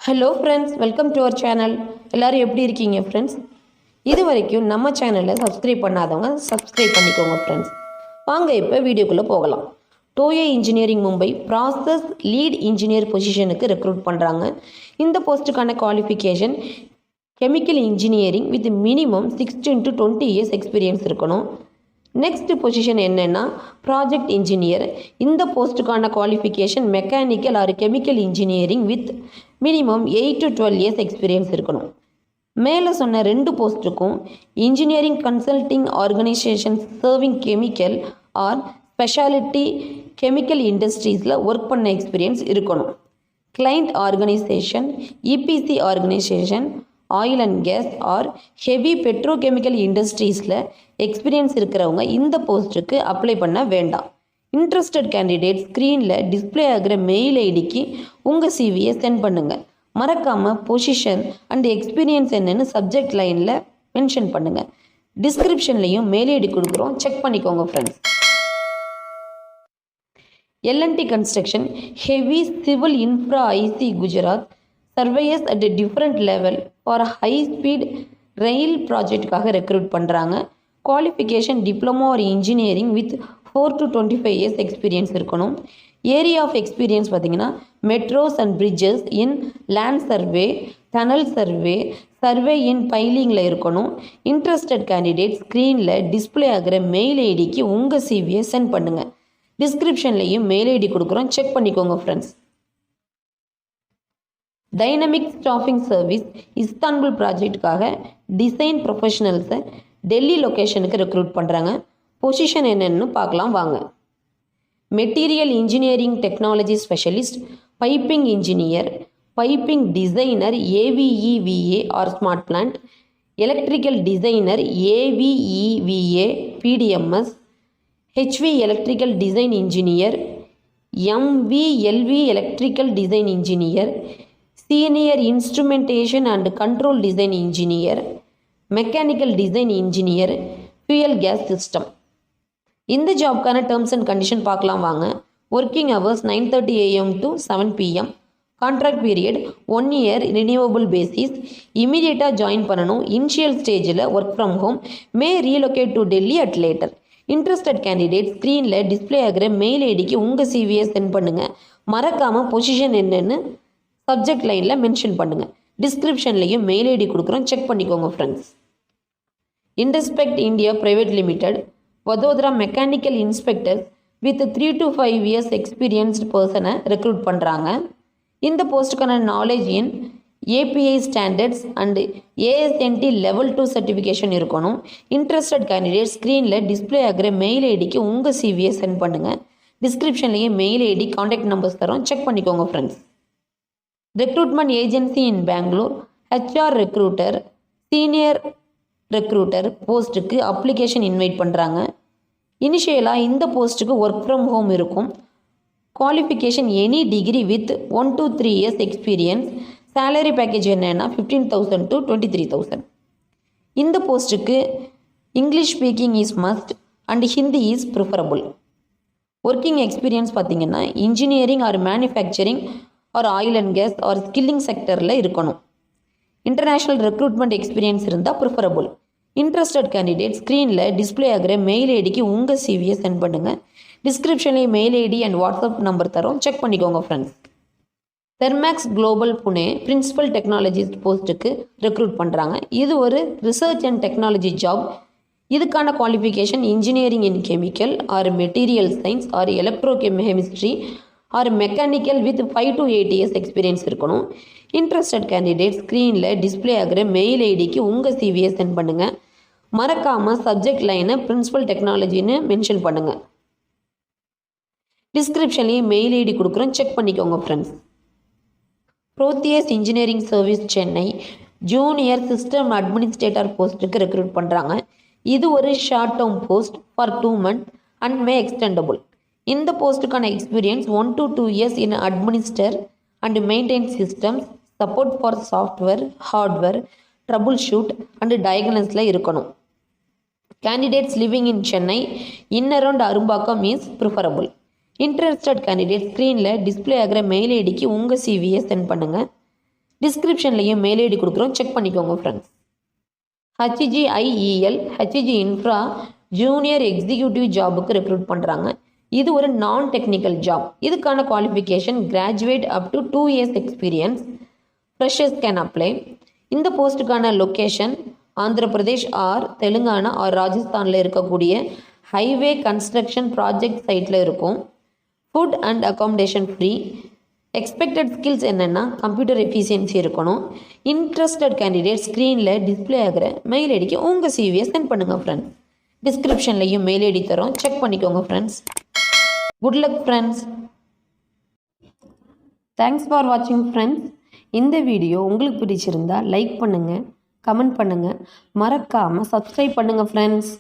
Hello friends, welcome to our channel. எல்லோரும் எப்படி இருக்கீங்க ஃப்ரெண்ட்ஸ்? இது வரைக்கும் நம்ம சேனலில் சப்ஸ்கிரைப் பண்ணாதவங்க சப்ஸ்கிரைப் பண்ணிக்கோங்க ஃப்ரெண்ட்ஸ். வாங்க இப்போ வீடியோக்குள்ளே போகலாம். Toyo engineering Mumbai process lead engineer பொசிஷனுக்கு ரெக்ரூட் பண்ணுறாங்க. இந்த போஸ்ட்டுக்கான qualification chemical engineering with minimum 16 to 20 years experience இருக்கணும். நெக்ஸ்ட் பொசிஷன் என்னென்னா ப்ராஜெக்ட் இன்ஜினியர். இந்த போஸ்ட்டுக்கான qualification mechanical or chemical engineering with minimum 8 to 12 years experience இருக்கணும். மேலே சொன்ன ரெண்டு போஸ்ட்டுக்கும் engineering consulting organisation serving chemical or speciality chemical இண்டஸ்ட்ரீஸில் ஒர்க் பண்ண எக்ஸ்பீரியன்ஸ் இருக்கணும். Client organisation, EPC organisation, oil and gas R heavy petrochemical இண்டஸ்ட்ரீஸில் experience இருக்கிறவங்க இந்த போஸ்ட்டுக்கு அப்ளை பண்ண வேண்டாம். இன்ட்ரெஸ்டட் கேண்டிடேட் ஸ்க்ரீனில் டிஸ்பிளே ஆகிற மெயில் ஐடிக்கு உங்கள் சிவியை சென்ட் பண்ணுங்கள். மறக்காமல் பொசிஷன் அண்ட் எக்ஸ்பீரியன்ஸ் என்னென்னு சப்ஜெக்ட் லைனில் மென்ஷன் பண்ணுங்கள். டிஸ்கிரிப்ஷன்லேயும் மெயில் ஐடி கொடுக்குறோம், செக் பண்ணிக்கோங்க friends. L&T Construction Heavy Civil Infra IC Gujarat Surveyors at a different level for high speed rail ப்ராஜெக்டுக்காக ரெக்ரூட் பண்ணுறாங்க. Qualification diploma or engineering with 4 to 25 years experience இருக்கணும். Area of experience பார்த்தீங்கன்னா metros and bridges in land survey, tunnel survey, survey in பைலிங்கில் இருக்கணும். Interested candidate ஸ்க்ரீனில் display ஆகிற mail ஐடிக்கு உங்கள் சிவியை சென்ட் பண்ணுங்கள். டிஸ்கிரிப்ஷன்லேயும் மெயில் ஐடி கொடுக்குறோம், செக் பண்ணிக்கோங்க friends. Dynamic staffing service Istanbul ப்ராஜெக்டுக்காக டிசைன் ப்ரொஃபஷனல்ஸை டெல்லி லொக்கேஷனுக்கு ரெக்ரூட் பண்ணுறாங்க. பொசிஷன் என்னென்னு பார்க்கலாம் வாங்க. Material engineering technology specialist, piping engineer, piping designer AVEVA or smart plant, electrical designer AVEVA PDMS, HV electrical design engineer, MVLV electrical design engineer, senior instrumentation and control design engineer, mechanical design engineer, fuel gas system. இந்த ஜாப்க்கான terms and condition பார்க்கலாம் வாங்க. Working hours 9:30 AM to 7 PM. Contract period 1 year renewable basis. இமீடியட்டாக join பண்ணணும். Initial ஸ்டேஜில் work from home, may relocate to Delhi at later. Interested candidate ஸ்க்ரீனில் display ஆகிற mail ஐடிக்கு உங்கள் சிவியை சென்ட் பண்ணுங்கள். மறக்காமல் பொசிஷன் என்னென்னு சப்ஜெக்ட் லைனில் மென்ஷன் பண்ணுங்கள். டிஸ்கிரிப்ஷன்லேயும் மெயில் ஐடி கொடுக்குறோம், செக் பண்ணிக்கோங்க friends. Induspect India Private Limited, Vadodara mechanical inspector with 3 to 5 years experienced பர்சனை ரெக்ரூட் பண்ணுறாங்க. இந்த போஸ்ட்டுக்கான knowledge in API standards and ASNT level 2 certification இருக்கணும். இன்ட்ரெஸ்டட் கேண்டிடேட் ஸ்க்ரீனில் டிஸ்பிளே ஆகிற மெயில் ஐடிக்கு உங்கள் சிவியை சென்ட் பண்ணுங்கள். டிஸ்கிரிப்ஷன்லேயே மெயில் ஐடி, காண்டாக்ட் நம்பர்ஸ் தரோம், செக் பண்ணிக்கோங்க friends. Recruitment agency in Bangalore, HR recruiter, senior recruiter போஸ்ட்டுக்கு அப்ளிகேஷன் இன்வைட் பண்ணுறாங்க. இனிஷியலாக இந்த போஸ்ட்டுக்கு ஒர்க் ஃப்ரம் ஹோம் இருக்கும். Qualification any degree with 1 to 3 years experience. Salary package என்னென்னா 15,000 to 23,000. இந்த போஸ்ட்டுக்கு English speaking is must and Hindi is preferable. Working experience பார்த்திங்கன்னா engineering or manufacturing or oil and gas or skilling செக்டரில் இருக்கணும். International recruitment experience இருந்தால் preferable. Interested candidate ஸ்க்ரீனில் display ஆகிற mail ஐடிக்கு உங்கள் சிவியை சென்ட் பண்ணுங்கள். டிஸ்கிரிப்ஷன்லேயே mail ID and WhatsApp number தரோம், செக் பண்ணிக்கோங்க friends. Thermax global Pune principal technologist போஸ்ட்டுக்கு ரெக்ரூட் பண்ணுறாங்க. இது ஒரு ரிசர்ச் அண்ட் டெக்னாலஜி ஜாப். இதுக்கான qualification engineering in chemical or material science or electrochemistry or mechanical with 5 to 8 years experience இருக்கணும். Interested candidate ஸ்க்ரீனில் display ஆகிற மெயில் ஐடிக்கு உங்கள் சிவியை சென்ட் பண்ணுங்கள். மறக்காமல் சப்ஜெக்ட் லைனை பிரின்சிபல் டெக்னாலஜின்னு மென்ஷன் பண்ணுங்கள். டிஸ்கிரிப்ஷன்லேயே மெயில் ஐடி கொடுக்குறோம், செக் பண்ணிக்கோங்க friends. Prothious engineering service Chennai junior system administrator போஸ்ட்டுக்கு ரெக்ரூட் பண்ணுறாங்க. இது ஒரு short term post for 2 months and may extendable. இந்த போஸ்ட்டுக்கான experience 1 to 2 years in administer and maintain systems, support for software, hardware, troubleshoot and டயக்னஸில் இருக்கணும். Candidates living in Chennai, in around Arumbakkam is preferable. Interested candidate ஸ்க்ரீனில் display ஆகிற mail ஐடிக்கு உங்கள் சிவியை send பண்ணுங்கள். டிஸ்கிரிப்ஷன்லேயும் மெயில் ஐடி கொடுக்குறோம், செக் பண்ணிக்கோங்க friends. HGIEL HG Infra junior executive ஜாபுக்கு ரெக்ரூட் பண்ணுறாங்க. இது ஒரு நான் டெக்னிக்கல் ஜாப். இதுக்கான qualification graduate up to 2 years experience. Freshers can apply. இந்த போஸ்ட்டுக்கான location Andhra Pradesh or Telangana or ராஜஸ்தானில் இருக்கக்கூடிய ஹைவே கன்ஸ்ட்ரக்ஷன் ப்ராஜெக்ட் சைட்டில் இருக்கும். Food and accommodation free. Expected skills என்னென்னா கம்ப்யூட்டர் எஃபிஷியன்சி இருக்கணும். இன்ட்ரெஸ்டட் கேண்டிடேட் ஸ்க்ரீனில் டிஸ்பிளே ஆகிற மெயில் ஐடிக்கு உங்கள் சிவியை சென்ட் பண்ணுங்கள் ஃப்ரெண்ட்ஸ். டிஸ்கிரிப்ஷன்லையும் மெயில் ஐடி தரோம், செக் பண்ணிக்கோங்க friends. Good luck friends. Thanks for வாட்சிங் ஃப்ரெண்ட்ஸ். இந்த வீடியோ உங்களுக்கு பிடிச்சிருந்தா லைக் பண்ணுங்கள், கமெண்ட் பண்ணுங்கள், மறக்காமல் சப்ஸ்கிரைப் பண்ணுங்கள் ஃப்ரெண்ட்ஸ்.